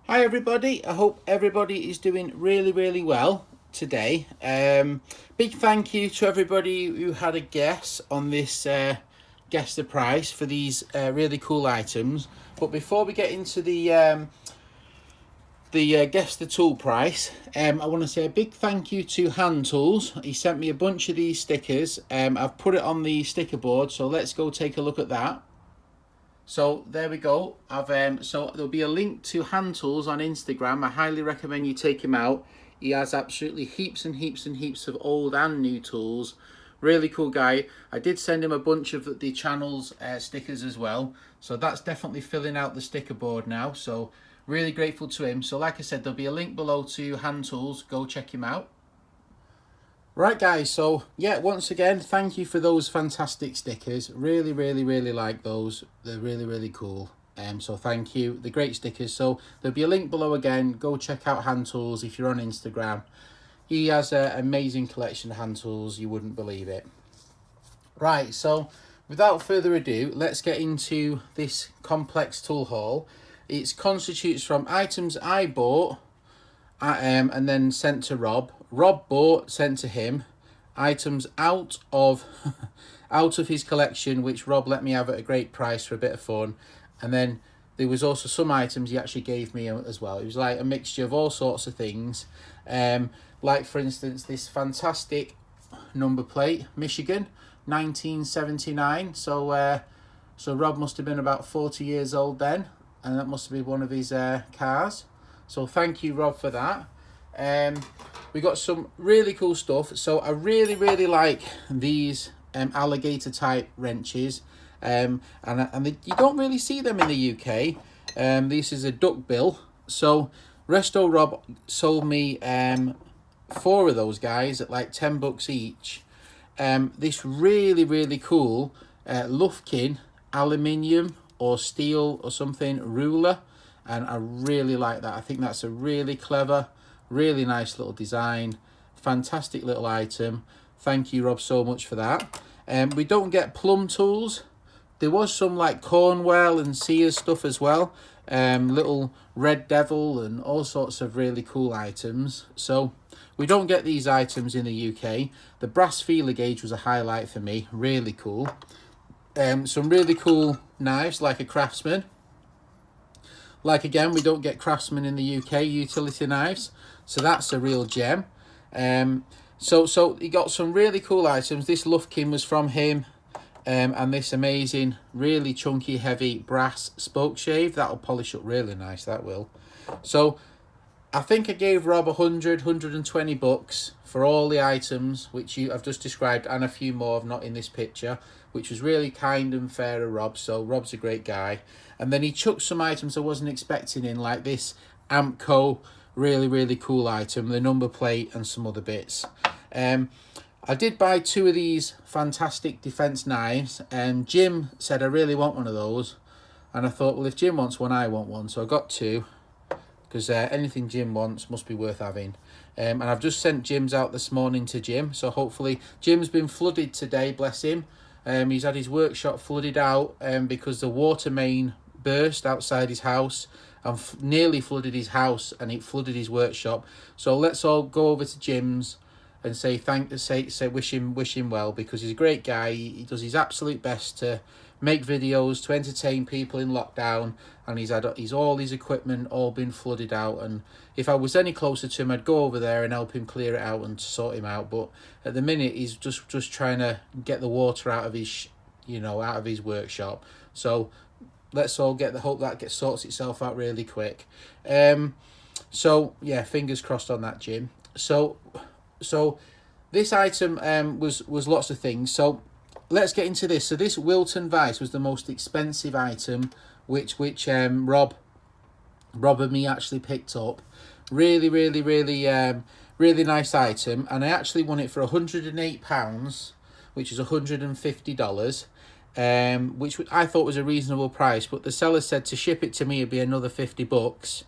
Hi everybody, I hope everybody is doing really well today. Big thank you to everybody who had a guess on this guess the price for these really cool items. But before we get into the guess the tool price, I want to say a big thank you to Hand Tools. He sent me a bunch of these stickers. I've put it on the sticker board, so let's go take a look at that. So there we go. So there'll be a link to Hand Tools on Instagram. I highly recommend you take him out. He has absolutely heaps and heaps of old and new tools. Really cool guy. I did send him a bunch of the channel's stickers as well. So that's definitely filling out the sticker board now. So really grateful to him. So like I said, there'll be a link below to Hand Tools. Go check him out. Right guys, so yeah, once again, thank you for those fantastic stickers. Really like those. They're really cool. So thank you. They're great stickers. So there'll be a link below again. Go check out Hand Tools if you're on Instagram. He has an amazing collection of hand tools. You wouldn't believe it. Right, so without further ado, let's get into this complex tool haul. It constitutes from items I bought and then sent to Rob. Rob bought, sent to him, items out of his collection, which Rob let me have at a great price for a bit of fun. And then there was also some items he actually gave me as well. It was like a mixture of all sorts of things. Like for instance, this fantastic number plate, Michigan, 1979. So Rob must have been about 40 years old then, and that must have been one of his cars. So thank you, Rob, for that. We got some really cool stuff. So I really like these alligator type wrenches, and you don't really see them in the UK. This is a duck bill. So Resto Rob sold me 4 of those guys at like $10 each. This really cool Lufkin aluminium or steel or something ruler, and I really like that. I think that's a really clever, really nice little design. Fantastic little item. Thank you, Rob, so much for that. We don't get plumb tools. There was some like Cornwell and Sears stuff as well. Little Red Devil and all sorts of really cool items. So we don't get these items in the UK. The brass feeler gauge was a highlight for me. Really cool. Some really cool knives like a Craftsman. Like again, we don't get Craftsman in the UK, utility knives. So that's a real gem. So he got some really cool items. This Lufkin was from him. And this amazing, really chunky, heavy brass spoke shave. That'll polish up really nice, that will. So I think I gave Rob $120 for all the items which I've just described, and a few more not in this picture, which was really kind and fair of Rob. So Rob's a great guy. And then he chucked some items I wasn't expecting in, like this Amco, really cool item, the number plate and some other bits. I did buy 2 of these fantastic defense knives, and Jim said I really want one of those, and I thought, well, if Jim wants one, I want one. So I got 2, because anything Jim wants must be worth having. And I've just sent Jim's out this morning to Jim, so hopefully Jim's been flooded today, bless him. He's had his workshop flooded out because the water main burst outside his house and nearly flooded his house, and it flooded his workshop. So let's all go over to Jim's and say wish him well, because he's a great guy. He does his absolute best to make videos to entertain people in lockdown, and he's all his equipment all been flooded out. And if I was any closer to him, I'd go over there and help him clear it out and sort him out. But at the minute, he's just trying to get the water out of his out of his workshop. So let's all hope that sorts itself out really quick. So yeah, fingers crossed on that, Jim. So this item was lots of things. So let's get into this. So this Wilton vise was the most expensive item, which Rob and me actually picked up. Really nice item, and I actually won it for £108, which is $150. Which I thought was a reasonable price, but the seller said to ship it to me it'd be another $50.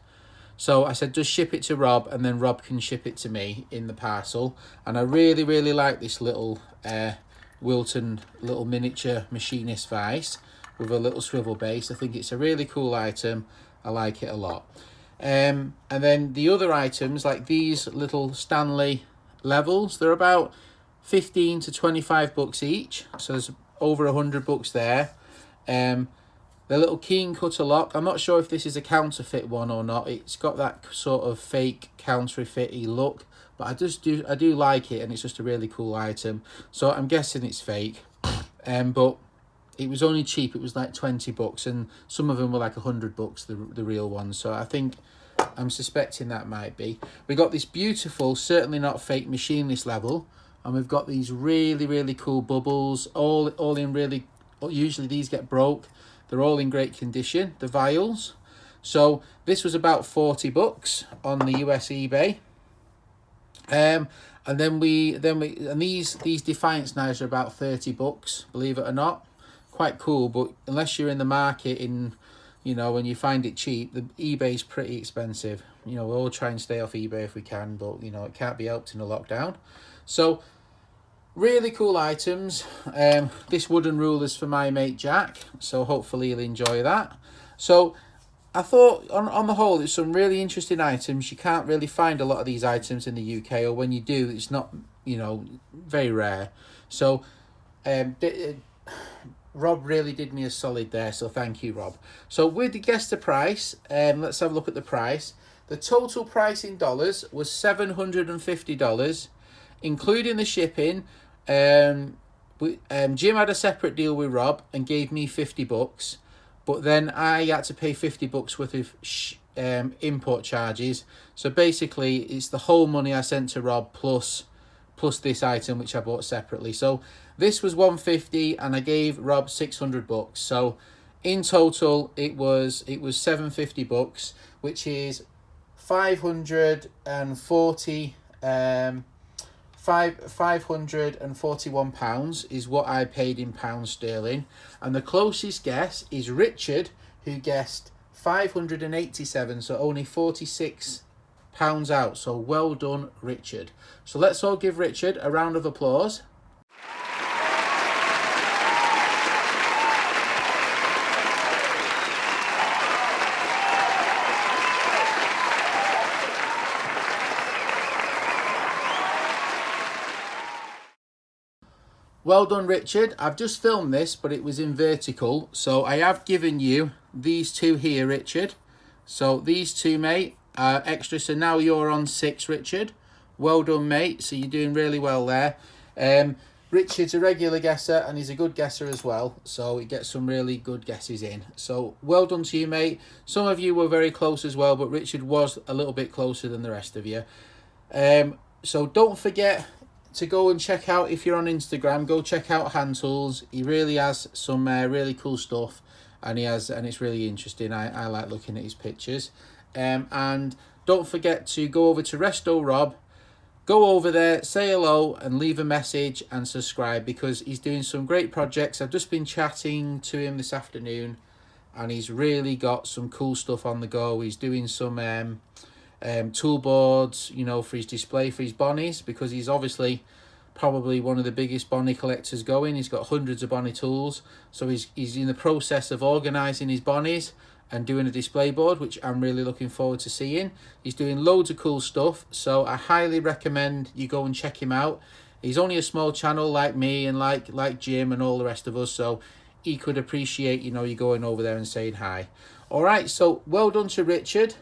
So I said, just ship it to Rob, and then Rob can ship it to me in the parcel. And I really like this little Wilton little miniature machinist vise with a little swivel base. I think it's a really cool item. I like it a lot. And then the other items, like these little Stanley levels, they're about 15 to 25 bucks each. So there's over 100 bucks there. The little keen cutter lock, I'm not sure if this is a counterfeit one or not. It's got that sort of fake counterfeit-y look, but I do like it, and it's just a really cool item. So I'm guessing it's fake. But it was only cheap. It was like 20 bucks, and some of them were like 100 bucks, the real ones. So I'm suspecting that might be. We got this beautiful, certainly not fake machineless level, and we've got these really, really cool bubbles, all in really, usually these get broke. They're all in great condition, the vials. So this was about 40 bucks on the US eBay. And then these Defiance knives are about 30 bucks, believe it or not. Quite cool, but unless you're in the market and you find it cheap, the eBay's pretty expensive. We'll all try and stay off eBay if we can, but it can't be helped in a lockdown. So really cool items. This wooden ruler's for my mate Jack, so hopefully he'll enjoy that. So I thought on the whole it's some really interesting items. You can't really find a lot of these items in the UK, or when you do, it's not very rare. So Rob really did me a solid there, so thank you, Rob. So we did guess the price, let's have a look at the price. The total price in dollars was $750, including the shipping. Jim had a separate deal with Rob and gave me 50 bucks, but then I had to pay 50 bucks worth of import charges. So basically it's the whole money I sent to Rob plus this item which I bought separately. So this was 150 and I gave Rob 600 bucks. So in total it was 750 bucks, which is 541 pounds is what I paid in pounds sterling. And the closest guess is Richard, who guessed 587, so only 46 pounds out. So well done, Richard. So let's all give Richard a round of applause. Well done, Richard. I've just filmed this, but it was in vertical. So I have given you these two here, Richard. So these two, mate, are extra. So now you're on 6, Richard. Well done, mate. So you're doing really well there. Richard's a regular guesser, and he's a good guesser as well. So he gets some really good guesses in. So well done to you, mate. Some of you were very close as well, but Richard was a little bit closer than the rest of you. So don't forget to go and check out, if you're on Instagram, go check out Hand Tools. He really has some really cool stuff, and it's really interesting. I like looking at his pictures. And don't forget to go over to Resto Rob. Go over there, say hello, and leave a message and subscribe, because he's doing some great projects. I've just been chatting to him this afternoon, and he's really got some cool stuff on the go. He's doing some tool boards, for his display for his bonnies, because he's obviously probably one of the biggest bonnie collectors going. He's got hundreds of bonnie tools, so he's in the process of organising his bonnies and doing a display board, which I'm really looking forward to seeing. He's doing loads of cool stuff, so I highly recommend you go and check him out. He's only a small channel like me and like Jim and all the rest of us, so he could appreciate you going over there and saying hi. All right, so well done to Richard.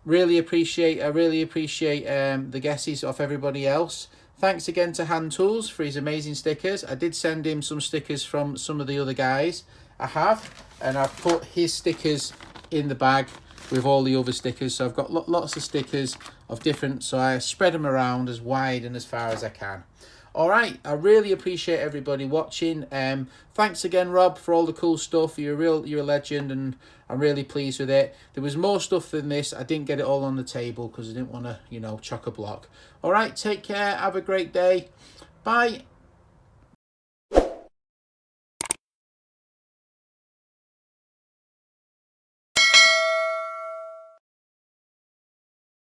Really appreciate the guesses off everybody else. Thanks again to Hand Tools for his amazing stickers. I did send him some stickers from some of the other guys. I have, and I've put his stickers in the bag with all the other stickers. So I've got lots of stickers of different, so I spread them around as wide and as far as I can. All right, I really appreciate everybody watching. Thanks again, Rob, for all the cool stuff. You're a legend, and I'm really pleased with it. There was more stuff than this. I didn't get it all on the table because I didn't want to, chock a block. All right, take care. Have a great day. Bye.